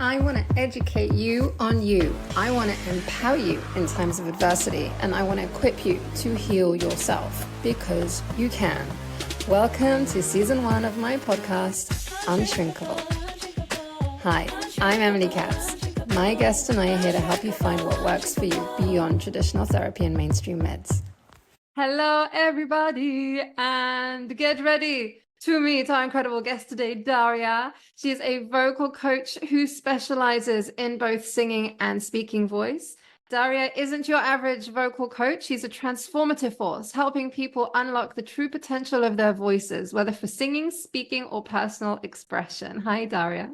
I want to educate you on you. I want to empower you in times of adversity, and I want to equip you to heal yourself because you can. Welcome to season 1 of my podcast, Unshrinkable. Hi, I'm Emily Katz. My guest and I are here to help you find what works for you beyond traditional therapy and mainstream meds. Hello, everybody, and get ready to meet our incredible guest today, Daria. She is a vocal coach who specializes in both singing and speaking voice. Daria isn't your average vocal coach. She's a transformative force, helping people unlock the true potential of their voices, whether for singing, speaking, or personal expression. Hi, Daria.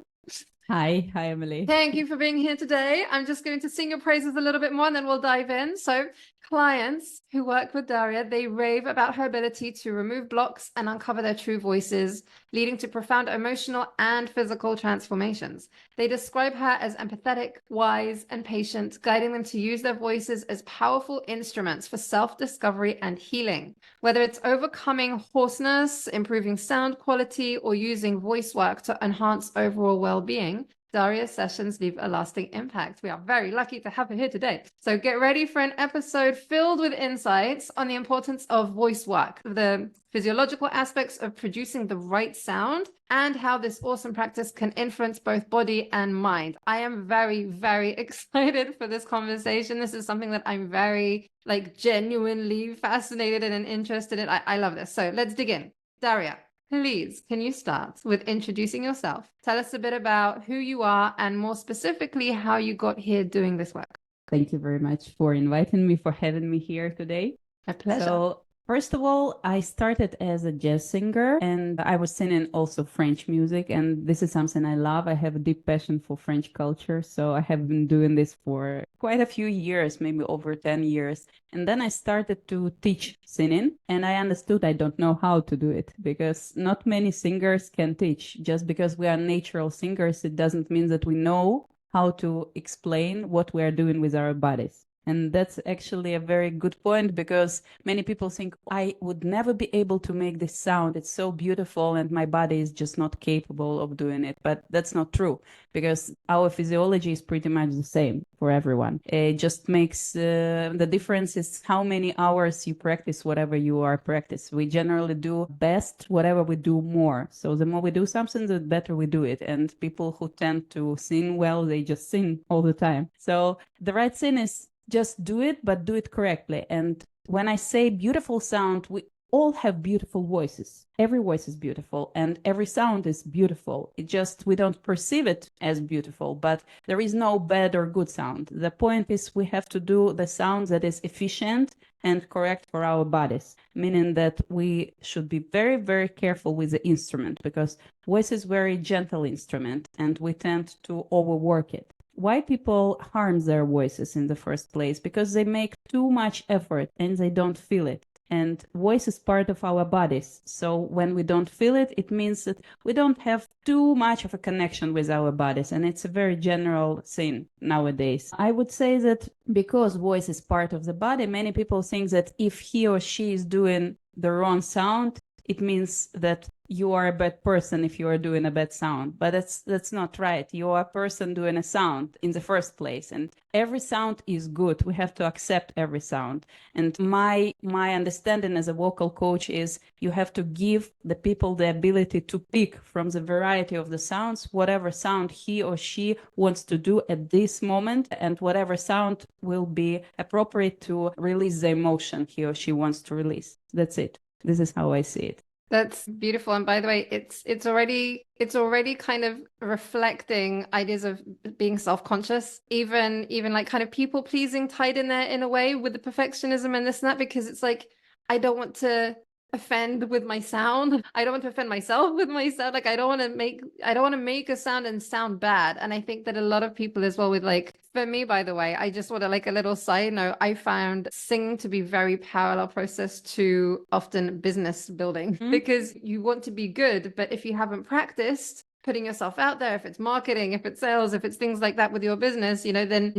Hi, Emily. Thank you for being here today. I'm just going to sing your praises a little bit more and then we'll dive in. So clients who work with Daria, they rave about her ability to remove blocks and uncover their true voices, leading to profound emotional and physical transformations. They describe her as empathetic, wise, and patient, guiding them to use their voices as powerful instruments for self-discovery and healing. Whether it's overcoming hoarseness, improving sound quality, or using voice work to enhance overall well-being, Daria's sessions leave a lasting impact. We are very lucky to have her here today. So get ready for an episode filled with insights on the importance of voice work, the physiological aspects of producing the right sound, and how this awesome practice can influence both body and mind. I am very, very excited for this conversation. This is something that I'm very, genuinely fascinated and interested in. I love this. So let's dig in. Daria, please, can you start with introducing yourself? Tell us a bit about who you are and more specifically how you got here doing this work. Thank you very much for inviting me, for having me here today. A pleasure. So, first of all, I started as a jazz singer and I was singing also French music. And this is something I love. I have a deep passion for French culture. So I have been doing this for quite a few years, maybe over 10 years. And then I started to teach singing and I understood I don't know how to do it because not many singers can teach. Just because we are natural singers, it doesn't mean that we know how to explain what we are doing with our bodies. And that's actually a very good point because many people think I would never be able to make this sound. It's so beautiful and my body is just not capable of doing it. But that's not true because our physiology is pretty much the same for everyone. It just makes the difference is how many hours you practice whatever you are practice. We generally do best whatever we do more. So the more we do something, the better we do it. And people who tend to sing well, they just sing all the time. So the right thing is just do it, but do it correctly. And when I say beautiful sound, we all have beautiful voices. Every voice is beautiful and every sound is beautiful. It just, we don't perceive it as beautiful, but there is no bad or good sound. The point is we have to do the sound that is efficient and correct for our bodies, meaning that we should be very, very careful with the instrument because voice is a very gentle instrument and we tend to overwork it. Why people harm their voices in the first place? Because they make too much effort and they don't feel it. And voice is part of our bodies. So when we don't feel it, it means that we don't have too much of a connection with our bodies. And it's a very general thing nowadays. I would say that because voice is part of the body, many people think that if he or she is doing the wrong sound, it means that you are a bad person if you are doing a bad sound. But that's not right. You are a person doing a sound in the first place. And every sound is good. We have to accept every sound. And my understanding as a vocal coach is you have to give the people the ability to pick from the variety of the sounds, whatever sound he or she wants to do at this moment, and whatever sound will be appropriate to release the emotion he or she wants to release. That's it. This is how I see it. That's beautiful. And by the way, it's already kind of reflecting ideas of being self-conscious, even like kind of people pleasing tied in there in a way with the perfectionism and this and that, because it's like, I don't want to offend with my sound. I don't want to offend myself with my sound. Like I don't want to make a sound and sound bad. And I think that a lot of people as well with for me, by the way, I just want to a little side note. I found singing to be very parallel process to often business building because you want to be good, but if you haven't practiced, putting yourself out there, if it's marketing, if it's sales, if it's things like that with your business, then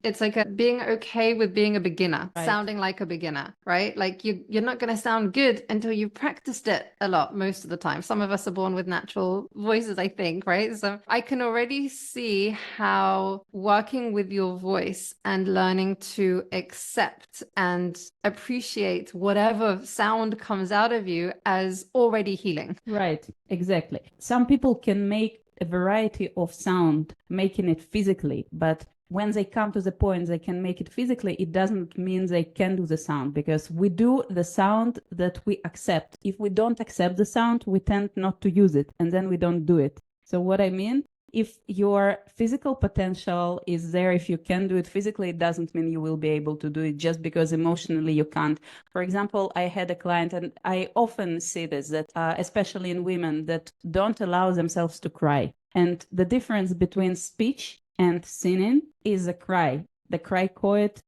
it's like being okay with being a beginner, Right. sounding like a beginner, right? Like you're not going to sound good until you've practiced it a lot most of the time. Some of us are born with natural voices, I think, right? So I can already see how working with your voice and learning to accept and appreciate whatever sound comes out of you as already healing. Right, exactly. Some people can make a variety of sound, making it physically, but when they come to the point they can make it physically, it doesn't mean they can do the sound, because we do the sound that we accept. If we don't accept the sound, we tend not to use it, and then we don't do it. So what I mean, if your physical potential is there, if you can do it physically, it doesn't mean you will be able to do it just because emotionally you can't. For example, I had a client, and I often see this, that especially in women, that don't allow themselves to cry. And the difference between speech and singing is a cry. The cricoid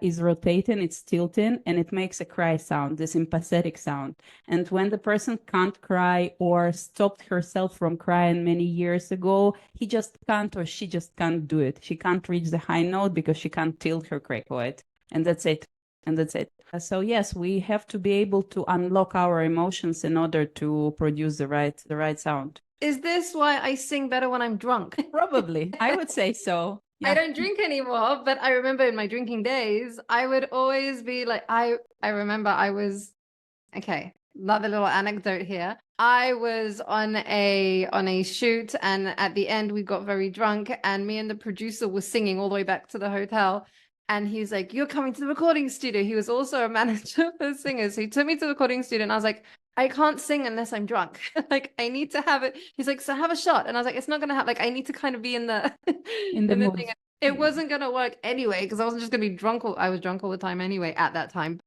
is rotating, it's tilting, and it makes a cry sound, this empathetic sound. And when the person can't cry or stopped herself from crying many years ago, he just can't, or she just can't do it. She can't reach the high note because she can't tilt her cricoid. And that's it. And that's it. So yes, we have to be able to unlock our emotions in order to produce the right sound. Is this why I sing better when I'm drunk? Probably. I would say so. I Yeah. don't drink anymore, but I remember in my drinking days, I would always be like, I remember I was, okay, another little anecdote here. I was on a shoot, and at the end we got very drunk, and me and the producer were singing all the way back to the hotel. And he's like, "You're coming to the recording studio." He was also a manager for singers. So he took me to the recording studio, and I was like, I can't sing unless I'm drunk. Like, I need to have it. He's like, so have a shot. And I was like, it's not gonna happen. Like, I need to kind of be in the In the mood. thing. It wasn't gonna work anyway, because I wasn't just gonna be drunk. I was drunk all the time anyway at that time.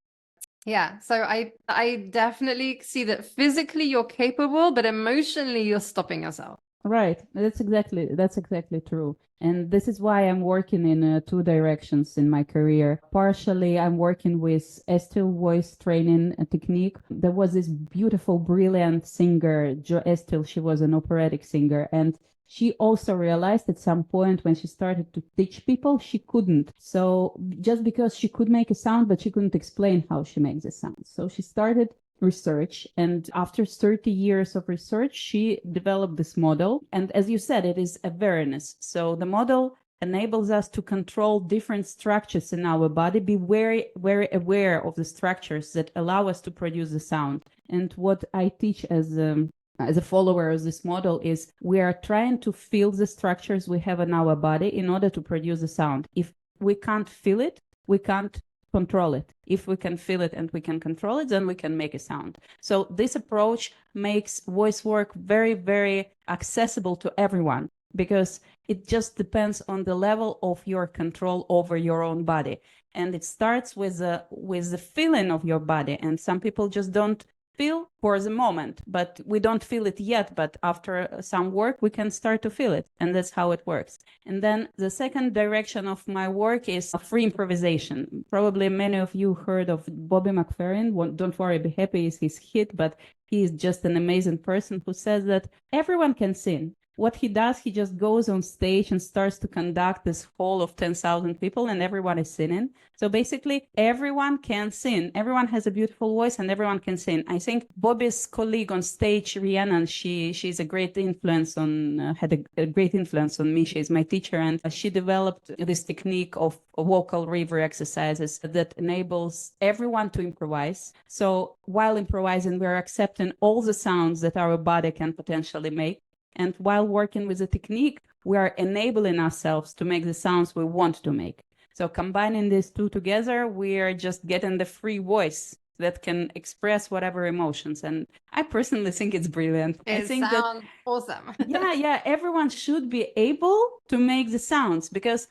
Yeah. So I definitely see that physically you're capable, but emotionally you're stopping yourself. Right. That's exactly true. And this is why I'm working in two directions in my career. Partially, I'm working with still voice training technique. There was this beautiful, brilliant singer, Jo Estil. She was an operatic singer, and she also realized at some point when she started to teach people, she couldn't. So just because she could make a sound, but she couldn't explain how she makes a sound. So she started research, and after 30 years of research she developed this model, and as you said, it is awareness. So the model enables us to control different structures in our body, be very aware of the structures that allow us to produce the sound. And what I teach as a follower of this model is we are trying to feel the structures we have in our body in order to produce the sound. If we can't feel it, we can't control it. If we can feel it and we can control it, then we can make a sound. So this approach makes voice work very, very accessible to everyone, because it just depends on the level of your control over your own body. And it starts with the feeling of your body. And some people just don't feel for the moment, but we don't feel it yet, but after some work we can start to feel it, and that's how it works. And then the second direction of my work is free improvisation. Probably many of you heard of Bobby McFerrin. Don't Worry, Be Happy is his hit, but he is just an amazing person who says that everyone can sing. What he does, he just goes on stage and starts to conduct this hall of 10,000 people, and everyone is singing. So basically, everyone can sing. Everyone has a beautiful voice, and everyone can sing. I think Bobby's colleague on stage, Rhiannon, she's a great influence on, had a great influence on me. She's my teacher, and she developed this technique of vocal river exercises that enables everyone to improvise. So while improvising, we're accepting all the sounds that our body can potentially make. And while working with the technique, we are enabling ourselves to make the sounds we want to make. So combining these two together, we are just getting the free voice that can express whatever emotions. And I personally think it's brilliant. I think sounds awesome. yeah, everyone should be able to make the sounds, because,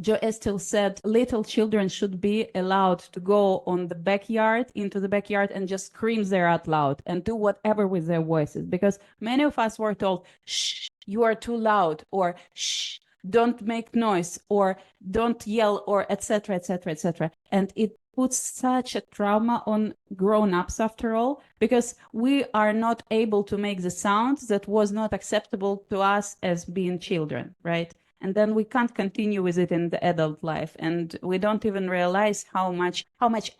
Jo Estil said little children should be allowed to go into the backyard and just scream there out loud and do whatever with their voices, because many of us were told, shh, you are too loud, or shh, don't make noise, or don't yell, or etc., etc., etc. And it puts such a trauma on grown-ups after all, because we are not able to make the sounds that was not acceptable to us as being children, right? And then we can't continue with it in the adult life, and we don't even realize how much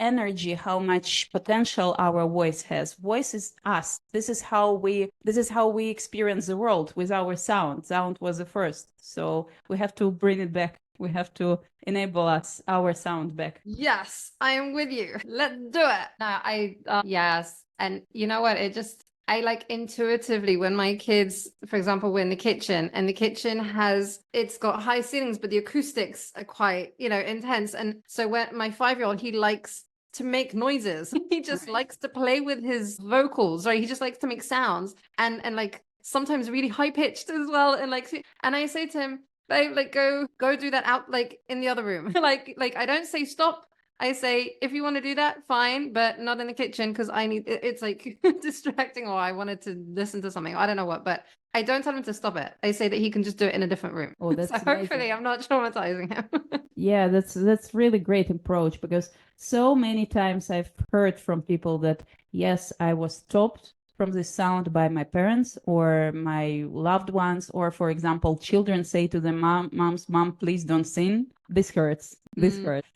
energy, how much potential our voice has. Voice is us. This is how we experience the world with our sound. Sound was the first, so we have to bring it back. We have to enable our sound back. Yes, I am with you. Let's do it. No, yes. And you know what? I like intuitively when my kids, for example, we're in the kitchen and the kitchen it's got high ceilings, but the acoustics are quite, intense. And so when my 5-year-old, he likes to make noises. He just likes to play with his vocals, right? He just likes to make sounds and like sometimes really high pitched as well. And I say to him, babe, like go do that out like in the other room. like I don't say stop. I say, if you want to do that, fine, but not in the kitchen because it's like distracting, or I wanted to listen to something. I don't know what, but I don't tell him to stop it. I say that he can just do it in a different room. Oh, that's so hopefully I'm not traumatizing him. Yeah, that's really great approach, because so many times I've heard from people that, yes, I was stopped from this sound by my parents or my loved ones, or for example, children say to their mom, please don't sing. This hurts. This hurts.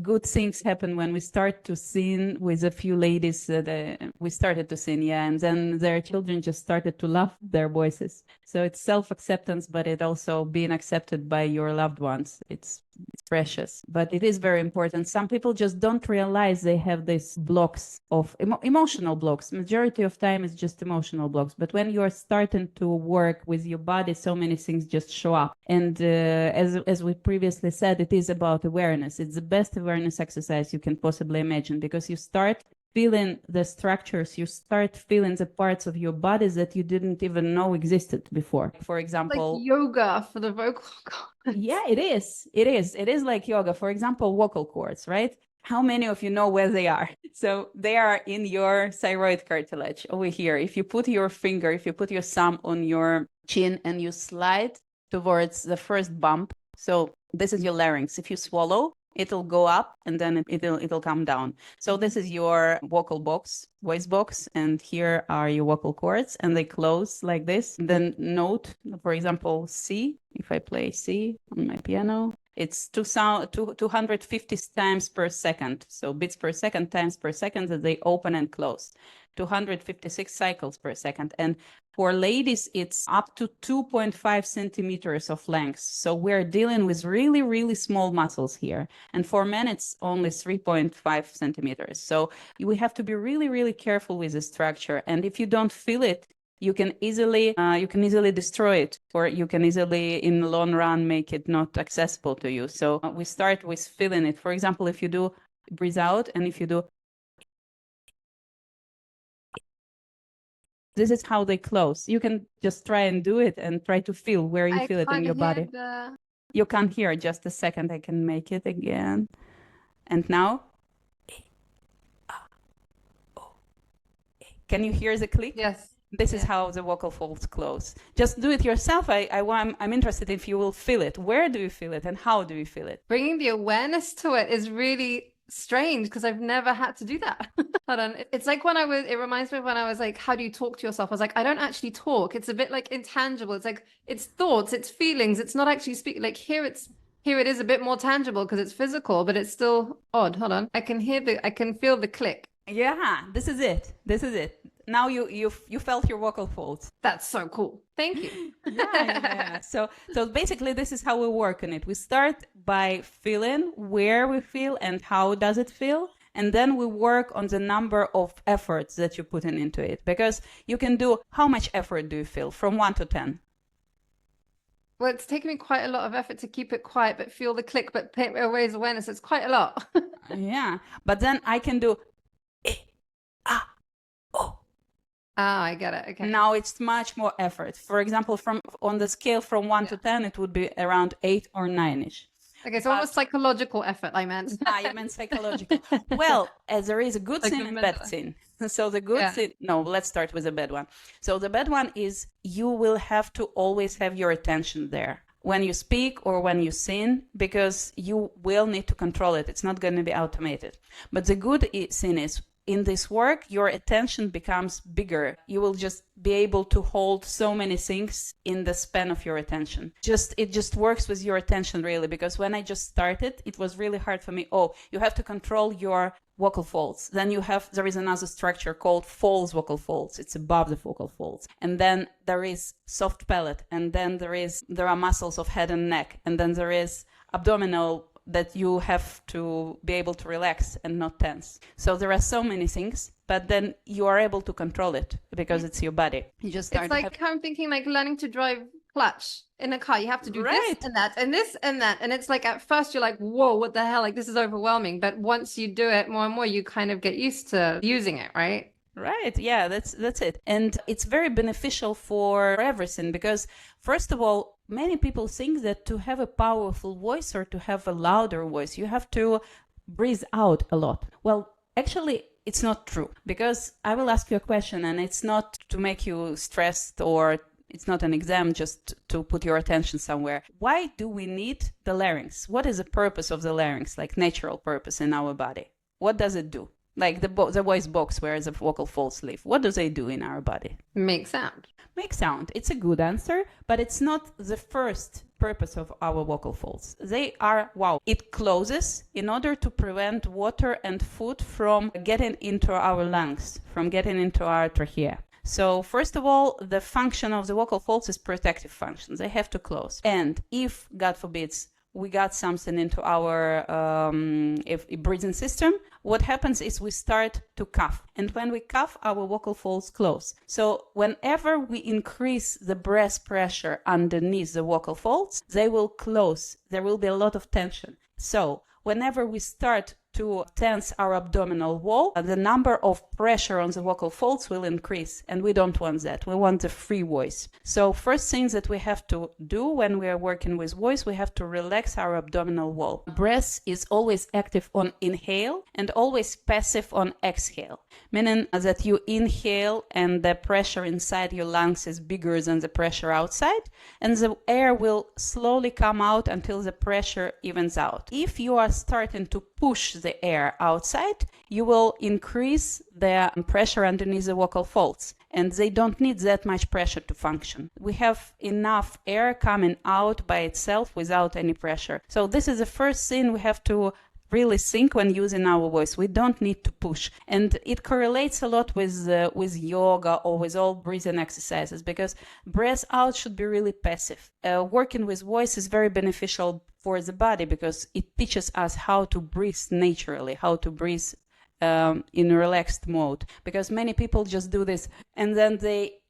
Good things happen when we start to sing with a few ladies that we started to sing, yeah, and then their children just started to love their voices. So it's self-acceptance, but it also being accepted by your loved ones. It's precious, but it is very important. Some people just don't realize they have these blocks of emotional blocks. Majority of time it's just emotional blocks, but when you are starting to work with your body, so many things just show up. And as we previously said, it is about awareness. It's the best awareness exercise you can possibly imagine, because you start feeling the structures, you start feeling the parts of your bodies that you didn't even know existed before. For example, like yoga for the vocal cords. Yeah, it is. It is like yoga. For example, vocal cords, right? How many of you know where they are? So they are in your thyroid cartilage over here. If you put your thumb on your chin and you slide towards the first bump, so this is your larynx. If you swallow, it'll go up and then it'll come down. So this is your vocal box, voice box, and here are your vocal cords, and they close like this. Then note, for example, C. If I play C on my piano, it's 250 times per second. So beats per second, times per second that they open and close. 256 cycles per second. And for ladies, it's up to 2.5 centimeters of length. So we're dealing with really, really small muscles here. And for men, it's only 3.5 centimeters. So we have to be really, really careful with the structure. And if you don't feel it, you can easily destroy it, or you can easily, in the long run, make it not accessible to you. So we start with feeling it. For example, if you do breathe out, and if you do, this is how they close. You can just try and do it and try to feel where you feel it in your body. You can't hear. Just a second, I can make it again. And now, can you hear the click? Yes. This is how the vocal folds close. Just do it yourself. I'm interested if you will feel it. Where do you feel it and how do you feel it? Bringing the awareness to it is really strange because I've never had to do that. Hold on. It's like it reminds me of when I was like, how do you talk to yourself? I was like, I don't actually talk. It's a bit like intangible. It's like, it's thoughts, it's feelings. It's not actually speaking. Like here it is a bit more tangible because it's physical, but it's still odd. Hold on. I can feel the click. Yeah, this is it. Now you felt your vocal folds. That's so cool. Thank you. Yeah. So basically this is how we work on it. We start by feeling where we feel and how does it feel. And then we work on the number of efforts that you're putting into it. Because you can do, how much effort do you feel from 1 to 10? Well, it's taken me quite a lot of effort to keep it quiet, but feel the click, but raise awareness. It's quite a lot. Yeah. But then I can do, Ah, I get it. Okay. Now it's much more effort. For example, on the scale from 1 to 10, it would be around 8 or 9-ish. Okay, so almost psychological effort, I meant. You meant psychological. Well, as there is a good sin and bad sin. So the good sin, no, let's start with the bad one. So the bad one is you will have to always have your attention there. when you speak or when you sing, because you will need to control it. It's not going to be automated. But the good thing is, in this work, your attention becomes bigger. You will just be able to hold so many things in the span of your attention. It just works with your attention, really, because when I just started, it was really hard for me. Oh, you have to control your vocal folds. Then there is another structure called false vocal folds. It's above the vocal folds. And then there is soft palate. And then there are muscles of head and neck. And then there is abdominal that you have to be able to relax and not tense. So there are so many things, but then you are able to control it because it's your body. You just start. It's like I'm thinking like learning to drive clutch in a car. You have to do Right. this and that and this and that. And it's like at first you're like, whoa, what the hell? Like this is overwhelming. But once you do it more and more, you kind of get used to using it, right? Right. Yeah, that's it. And it's very beneficial for everything because, first of all, many people think that to have a powerful voice or to have a louder voice, you have to breathe out a lot. Well, actually, it's not true, because I will ask you a question and it's not to make you stressed or it's not an exam just to put your attention somewhere. Why do we need the larynx? What is the purpose of the larynx, like natural purpose in our body? What does it do? Like the voice box where the vocal folds live. What do they do in our body? Make sound. Make sound. It's a good answer, but it's not the first purpose of our vocal folds. They are, it closes in order to prevent water and food from getting into our lungs, from getting into our trachea. So first of all, the function of the vocal folds is protective function. They have to close. And if, God forbids, we got something into our breathing system, what happens is we start to cough. And when we cough, our vocal folds close. So whenever we increase the breath pressure underneath the vocal folds, they will close. There will be a lot of tension. So whenever we start to tense our abdominal wall, the number of pressure on the vocal folds will increase, and we don't want that. We want a free voice. So first thing that we have to do when we are working with voice, we have to relax our abdominal wall. Breath is always active on inhale and always passive on exhale, meaning that you inhale and the pressure inside your lungs is bigger than the pressure outside, and the air will slowly come out until the pressure evens out. If you are starting to push the air outside, you will increase the pressure underneath the vocal folds, and they don't need that much pressure to function. We have enough air coming out by itself without any pressure. So this is the first thing we have to really think when using our voice. We don't need to push, and it correlates a lot with yoga or with all breathing exercises, because breath out should be really passive. Working with voice is very beneficial for the body because it teaches us how to breathe naturally, how to breathe in a relaxed mode, because many people just do this and then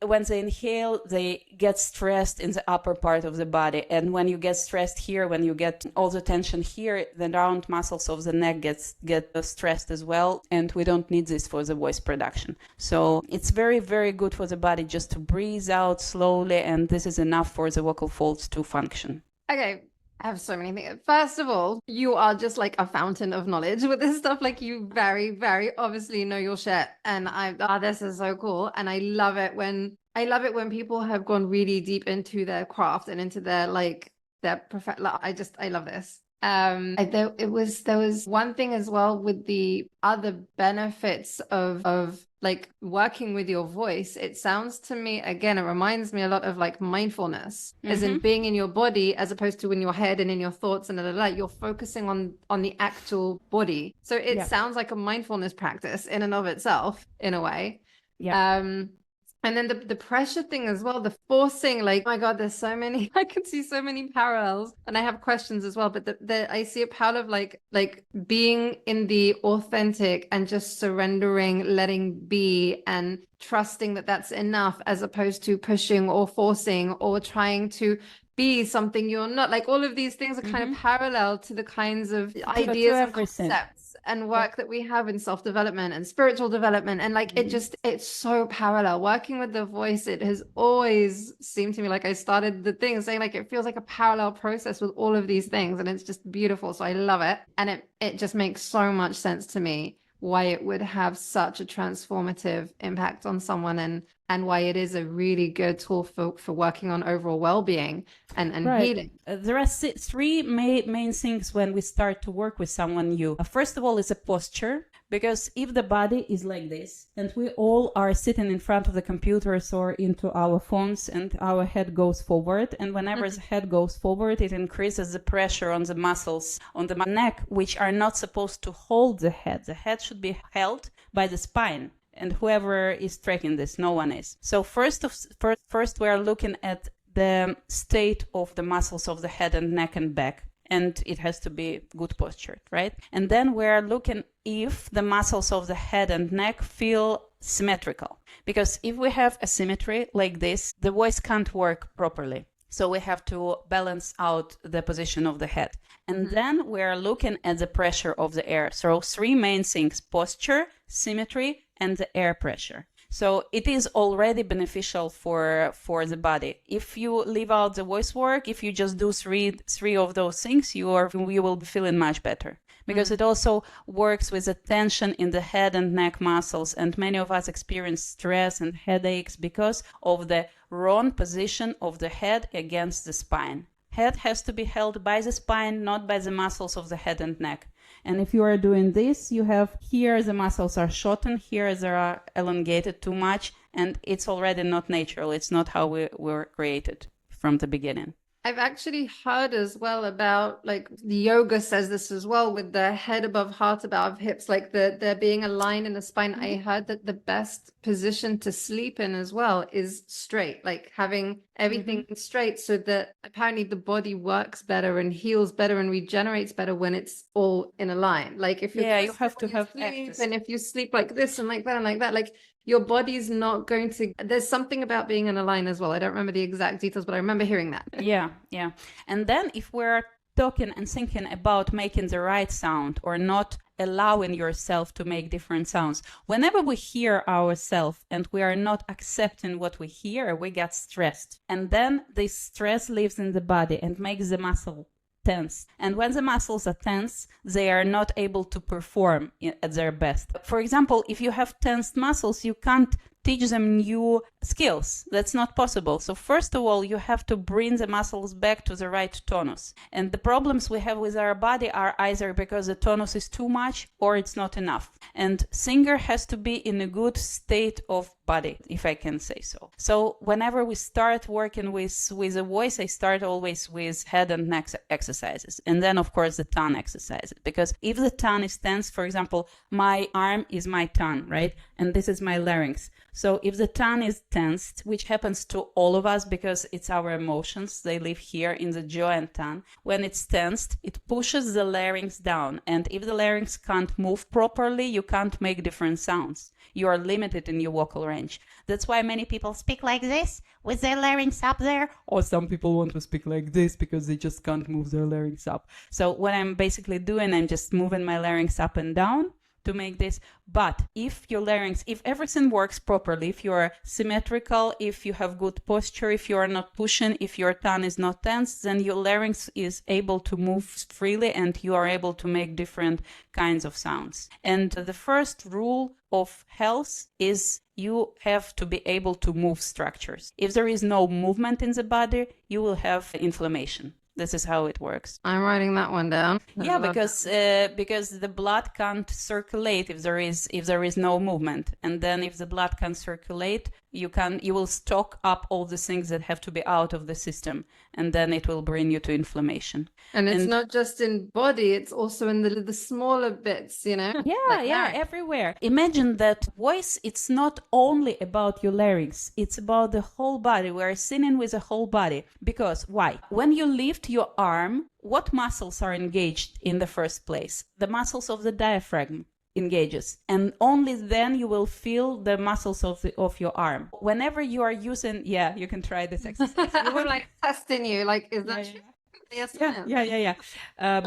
when they inhale, they get stressed in the upper part of the body, and when you get stressed here, when you get all the tension here, the round muscles of the neck get stressed as well, and we don't need this for the voice production. So it's very, very good for the body just to breathe out slowly, and this is enough for the vocal folds to function. Okay, I have so many things. First of all, you are just like a fountain of knowledge with this stuff. Like you very, very obviously know your shit. And this is so cool. And I love it when people have gone really deep into their craft and into their I love this. There was one thing as well with the other benefits of like working with your voice. It sounds to me, again, it reminds me a lot of like mindfulness, as in being in your body as opposed to in your head and in your thoughts and you're focusing on the actual body. So it sounds like a mindfulness practice in and of itself, in a way. And then the pressure thing as well, the forcing, like, oh my God, there's so many, I can see so many parallels, and I have questions as well, but I see a part of like being in the authentic and just surrendering, letting be and trusting that that's enough, as opposed to pushing or forcing or trying to be something you're not. Like all of these things are kind of parallel to the kinds of ideas and concepts and work that we have in self-development and spiritual development. And like it's so parallel. Working with the voice, it has always seemed to me like I started the thing saying like it feels like a parallel process with all of these things, and it's just beautiful. So I love it. And it just makes so much sense to me why it would have such a transformative impact on someone. And and why it is a really good tool for working on overall well-being and Right. healing. There are three main things when we start to work with someone new. First of all, is a posture. Because if the body is like this, and we all are sitting in front of the computers or into our phones, and our head goes forward, and whenever the head goes forward, it increases the pressure on the muscles on the neck, which are not supposed to hold the head. The head should be held by the spine. And whoever is tracking this, no one is. So first we are looking at the state of the muscles of the head and neck and back. And it has to be good posture, right? And then we're looking if the muscles of the head and neck feel symmetrical. Because if we have asymmetry like this, the voice can't work properly. So we have to balance out the position of the head. And then we're looking at the pressure of the air. So three main things: posture, symmetry, and the air pressure. So it is already beneficial for the body. If you leave out the voice work, if you just do three of those things, you will be feeling much better. Because it also works with the tension in the head and neck muscles. And many of us experience stress and headaches because of the wrong position of the head against the spine. Head has to be held by the spine, not by the muscles of the head and neck. And if you are doing this, you have here the muscles are shortened, here they are elongated too much, and it's already not natural. It's not how we were created from the beginning. I've actually heard as well about, like, the yoga says this as well, with the head above heart above hips, like there being a line in the spine. I heard that the best position to sleep in as well is straight, like having everything straight, so that apparently the body works better and heals better and regenerates better when it's all in a line. Like if you're you have to have sleep, and if you sleep like this and like that and like that, like your body's not going to, there's something about being in a line as well. I don't remember the exact details, but I remember hearing that. Yeah. And then if we're talking and thinking about making the right sound or not allowing yourself to make different sounds, whenever we hear ourselves and we are not accepting what we hear, we get stressed. And then this stress lives in the body and makes the muscle tense. And when the muscles are tense, they are not able to perform at their best. For example, if you have tensed muscles, you can't teach them new skills. That's not possible. So first of all, you have to bring the muscles back to the right tonus. And the problems we have with our body are either because the tonus is too much or it's not enough. And singer has to be in a good state of body, if I can say so. So whenever we start working with a voice, I start always with head and neck exercises. And then, of course, the tongue exercises. Because if the tongue is tense, for example, my arm is my tongue, right? And this is my larynx. So if the tongue is tensed, which happens to all of us because it's our emotions, they live here in the jaw and tongue. When it's tensed, it pushes the larynx down. And if the larynx can't move properly, you can't make different sounds. You are limited in your vocal range. That's why many people speak like this with their larynx up there. Or some people want to speak like this because they just can't move their larynx up. So what I'm basically doing, I'm just moving my larynx up and down to make this. But if your larynx, if everything works properly, if you're symmetrical, if you have good posture, if you are not pushing, if your tongue is not tense, then your larynx is able to move freely and you are able to make different kinds of sounds. And the first rule of health is you have to be able to move structures. If there is no movement in the body, you will have inflammation. This is how it works. I'm writing that one down. Yeah, because the blood can't circulate if there is no movement, and then if the blood can circulate, you will stock up all the things that have to be out of the system, and then it will bring you to inflammation. And it's not just in body; it's also in the smaller bits, you know. Yeah, everywhere. Imagine that voice. It's not only about your larynx; it's about the whole body. We are singing with the whole body. Because why? When you lift your arm, what muscles are engaged in the first place? The muscles of the diaphragm engages, and only then you will feel the muscles of your arm. Whenever you are using, you can try this exercise. We're like testing you, like, is that true? Yes.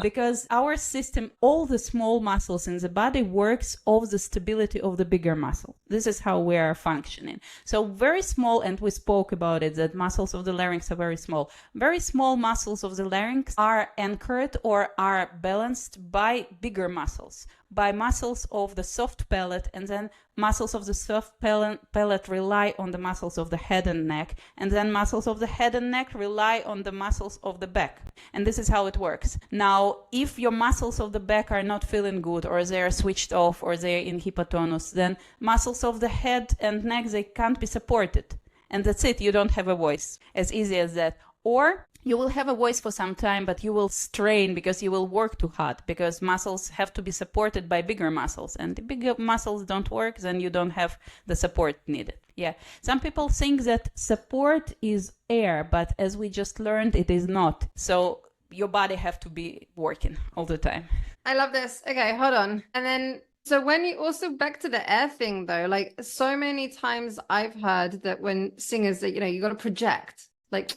Because our system, all the small muscles in the body works off the stability of the bigger muscle. This is how we are functioning. So very small, and we spoke about it, that muscles of the larynx are very small. Very small muscles of the larynx are anchored or are balanced by bigger muscles. by muscles of the soft palate, and then muscles of the soft palate rely on the muscles of the head and neck, and then muscles of the head and neck rely on the muscles of the back. And this is how it works. Now, if your muscles of the back are not feeling good, or they are switched off, or they are in hypotonus, then muscles of the head and neck, they can't be supported. And that's it, you don't have a voice. As easy as that. Or you will have a voice for some time, but you will strain because you will work too hard, because muscles have to be supported by bigger muscles. And the bigger muscles don't work, then you don't have the support needed. Yeah. Some people think that support is air, but as we just learned, it is not. So your body have to be working all the time. I love this. Okay, hold on. And then, so when you also back to the air thing though, like so many times I've heard that when singers that, you got to project, like,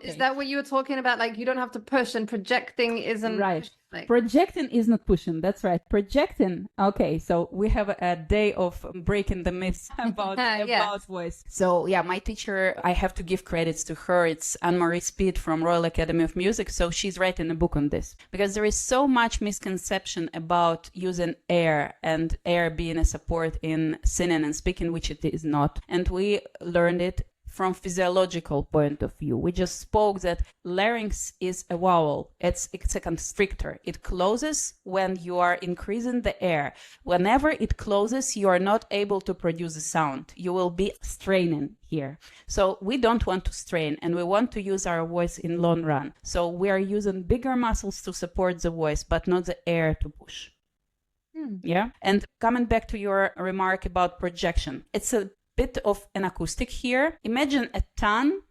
is that what you were talking about? Like you don't have to push, and projecting isn't right. Like... Projecting is not pushing. That's right. Projecting. Okay, so we have a day of breaking the myths about about voice. So yeah, my teacher, I have to give credits to her. It's Anne-Marie Speed from Royal Academy of Music. So she's writing a book on this, because there is so much misconception about using air and air being a support in singing and speaking, which it is not. And we learned it from physiological point of view. We just spoke that larynx is a vowel. It's a constrictor. It closes when you are increasing the air. Whenever it closes, you are not able to produce a sound. You will be straining here. So we don't want to strain, and we want to use our voice in long run. So we are using bigger muscles to support the voice, but not the air to push. Yeah. And coming back to your remark about projection, it's a bit of an acoustic here. Imagine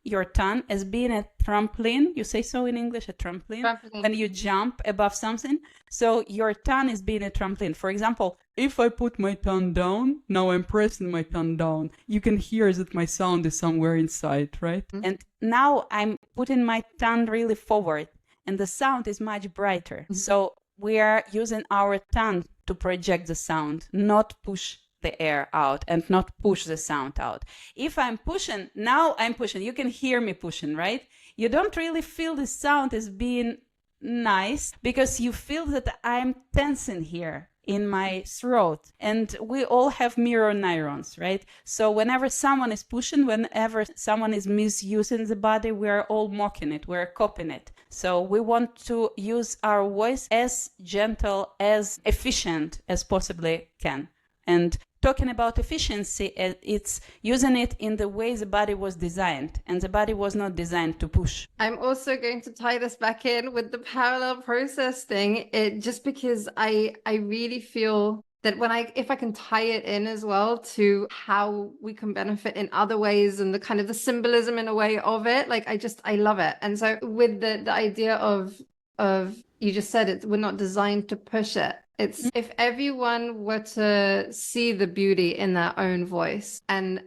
your tongue as being a trampoline. You say so in English, a trampoline? When you jump above something. So your tongue is being a trampoline. For example, if I put my tongue down, now I'm pressing my tongue down, you can hear that my sound is somewhere inside, right? And now I'm putting my tongue really forward, and the sound is much brighter. So we are using our tongue to project the sound, not push the air out and not push the sound out. If I'm pushing, now I'm pushing. You can hear me pushing, right? You don't really feel the sound as being nice, because you feel that I'm tensing here in my throat. And we all have mirror neurons, right? So whenever someone is pushing, whenever someone is misusing the body, we are all mocking it, we're copying it. So we want to use our voice as gentle, as efficient as possibly can. And talking about efficiency, it's using it in the way the body was designed, and the body was not designed to push. I'm also going to tie this back in with the parallel process thing, just because I really feel that if I can tie it in as well to how we can benefit in other ways, and the kind of the symbolism in a way of it, like I love it. And so with the idea of you just said we're not designed to push it. It's if everyone were to see the beauty in their own voice and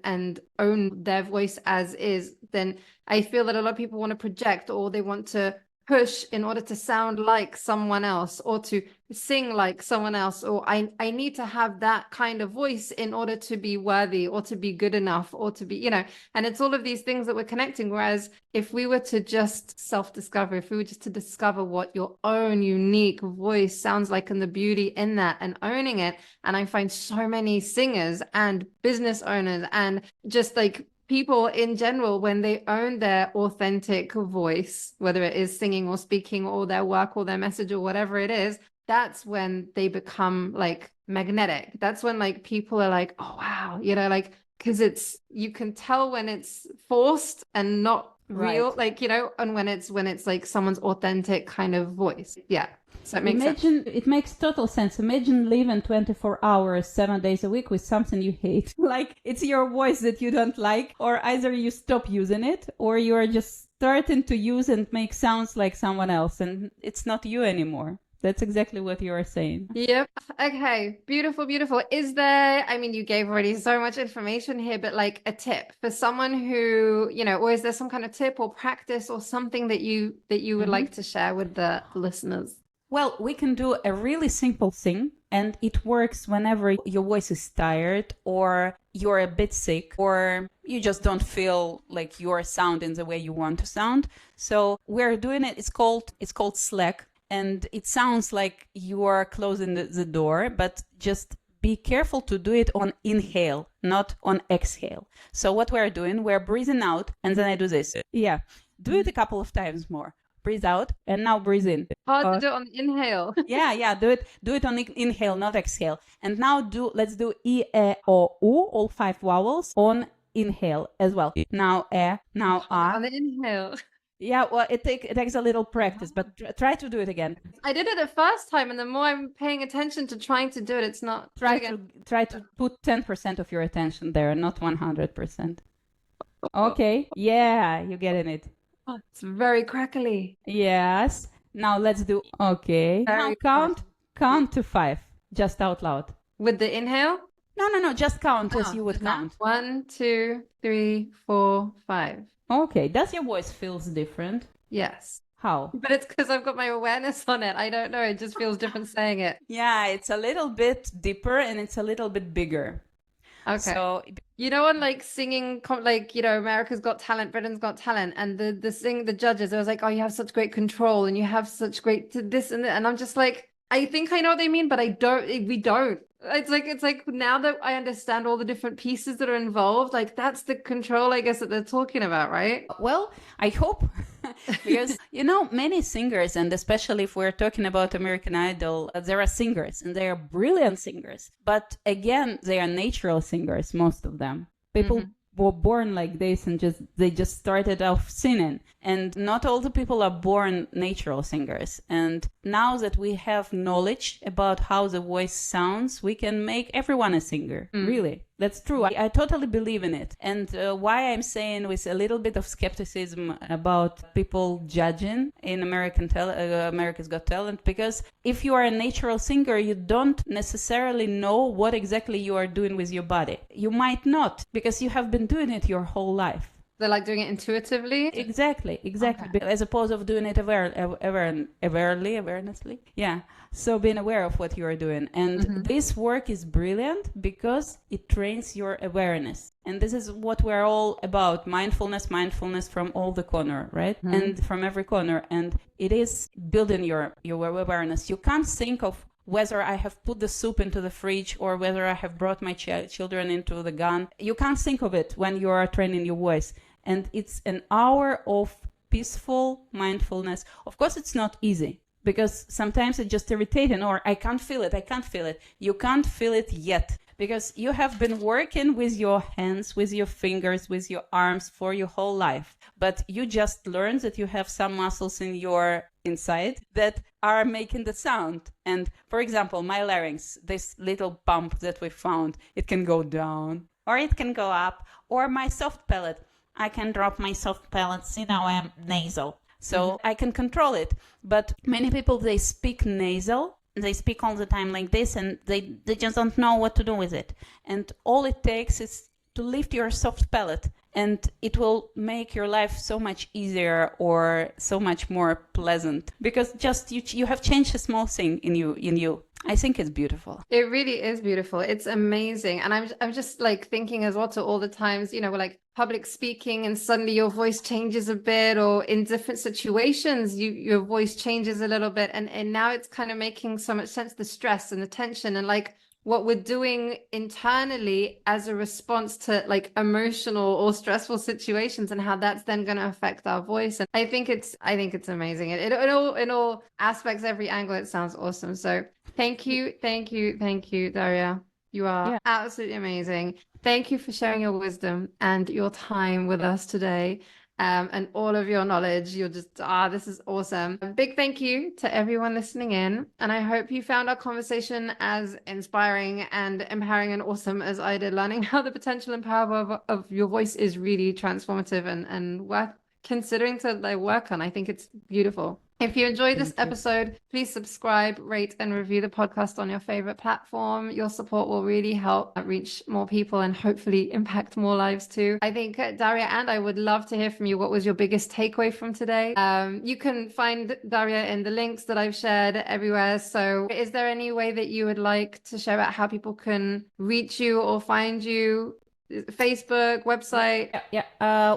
own their voice as is, then I feel that a lot of people want to project, or they want to push in order to sound like someone else, or to sing like someone else, or I need to have that kind of voice in order to be worthy, or to be good enough, or to be, and it's all of these things that we're connecting. Whereas if we were to just self-discover, if we were just to discover what your own unique voice sounds like, and the beauty in that, and owning it. And I find so many singers and business owners and just like people in general, when they own their authentic voice, whether it is singing or speaking or their work or their message or whatever it is, that's when they become like magnetic. That's when like people are like, oh wow, like, because you can tell when it's forced and not real, like, and when it's like someone's authentic kind of voice. Yeah. So it makes total sense. Imagine living 24 hours, 7 days a week with something you hate. Like it's your voice that you don't like, or either you stop using it, or you are just starting to use and make sounds like someone else, and it's not you anymore. That's exactly what you are saying. Yep. Okay. Beautiful, beautiful. Is there, you gave already so much information here, but like a tip for someone who, or is there some kind of tip or practice or something that you would like to share with the listeners? Well, we can do a really simple thing, and it works whenever your voice is tired, or you're a bit sick, or you just don't feel like you're sounding the way you want to sound. So we're doing it. It's called Slack. and it sounds like you are closing the door, but just be careful to do it on inhale, not on exhale. So what we're doing, we're breathing out, and then I do this. Yeah, do it a couple of times more. Breathe out, and now breathe in. Hard to do it on the inhale. Yeah, do it on inhale, not exhale. And now let's do e, o, u, all 5 vowels on inhale as well. Now now On the inhale. Yeah, well, it takes a little practice, but try to do it again. I did it the first time, and the more I'm paying attention to trying to do it, it's not. Try to put 10% of your attention there, not 100%. Okay, yeah, you're getting it. Oh, it's very crackly. Yes. Now let's do. Okay. Very Now count to 5, just out loud. With the inhale? No. Just count as you would count. 1, 2, 3, 4, 5. Okay. Does your voice feels different? Yes. How? But it's because I've got my awareness on it. I don't know. It just feels different saying it. Yeah, it's a little bit deeper and it's a little bit bigger. Okay. So you know, on like singing, like, you know, America's Got Talent, Britain's Got Talent, and the judges, it was like, oh, you have such great control and you have such great this and that. And I'm just like, I think I know what they mean, but we don't. It's like now that I understand all the different pieces that are involved, like that's the control, I guess, that they're talking about, right? Well, I hope, because, you know, many singers, and especially if we're talking about American Idol, there are singers and they are brilliant singers. But again, they are natural singers, most of them. People were born like this and they just started off singing. And not all the people are born natural singers. And now that we have knowledge about how the voice sounds, we can make everyone a singer. Really. That's true. I totally believe in it. And why I'm saying with a little bit of skepticism about people judging in America's Got Talent, because if you are a natural singer, you don't necessarily know what exactly you are doing with your body. You might not, because you have been doing it your whole life. They're like doing it intuitively. Exactly. Okay. As opposed of doing it awarenessly. Yeah. So being aware of what you are doing. And this work is brilliant because it trains your awareness. And this is what we're all about. Mindfulness from all the corner, right? And from every corner. And it is building your awareness. You can't think of whether I have put the soup into the fridge or whether I have brought my children into the gun. You can't think of it when you are training your voice. And it's an hour of peaceful mindfulness. Of course, it's not easy because sometimes it's just irritating, or I can't feel it. You can't feel it yet because you have been working with your hands, with your fingers, with your arms for your whole life. But you just learned that you have some muscles in your inside that are making the sound. And for example, my larynx, this little pump that we found, it can go down or it can go up, or my soft palate. I can drop my soft palate. See, now I'm nasal. So I can control it. But many people, they speak nasal. They speak all the time like this, and they just don't know what to do with it. And all it takes is to lift your soft palate, and it will make your life so much easier or so much more pleasant, because just you have changed a small thing in you. I think it's beautiful. It really is beautiful. It's amazing. And I'm just like thinking as well to all the times, you know, we're like public speaking and suddenly your voice changes a bit, or in different situations, your voice changes a little bit. And now it's kind of making so much sense, the stress and the tension and like what we're doing internally as a response to like emotional or stressful situations, and how that's then going to affect our voice. And I think it's amazing. In all aspects, every angle, it sounds awesome. So thank you, Daria. You are absolutely amazing. Thank you for sharing your wisdom and your time with us today. And all of your knowledge. You're just, this is awesome. A big thank you to everyone listening in. And I hope you found our conversation as inspiring and empowering and awesome as I did, learning how the potential and power of your voice is really transformative and worth considering to like work on. I think it's beautiful. If you enjoyed this episode, please subscribe, rate, and review the podcast on your favorite platform. Your support will really help reach more people and hopefully impact more lives too. I think, Daria, and I would love to hear from you. What was your biggest takeaway from today? You can find Daria in the links that I've shared everywhere. So is there any way that you would like to share about how people can reach you or find you? Facebook, website?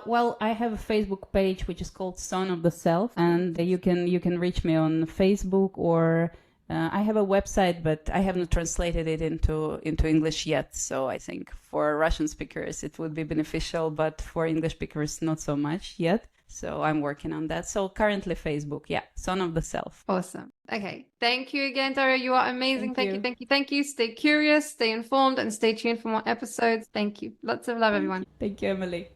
Well, I have a Facebook page which is called Son of the Self, and you can reach me on Facebook, or I have a website, but I haven't translated it into English yet. So I think for Russian speakers it would be beneficial, but for English speakers not so much yet. So I'm working on that. So currently Facebook, Son of the Self. Awesome. Okay. Thank you again, Daria. You are amazing. Thank you. Thank you. Thank you. Stay curious, stay informed, and stay tuned for more episodes. Thank you. Lots of love, everyone. Thank you, Emily.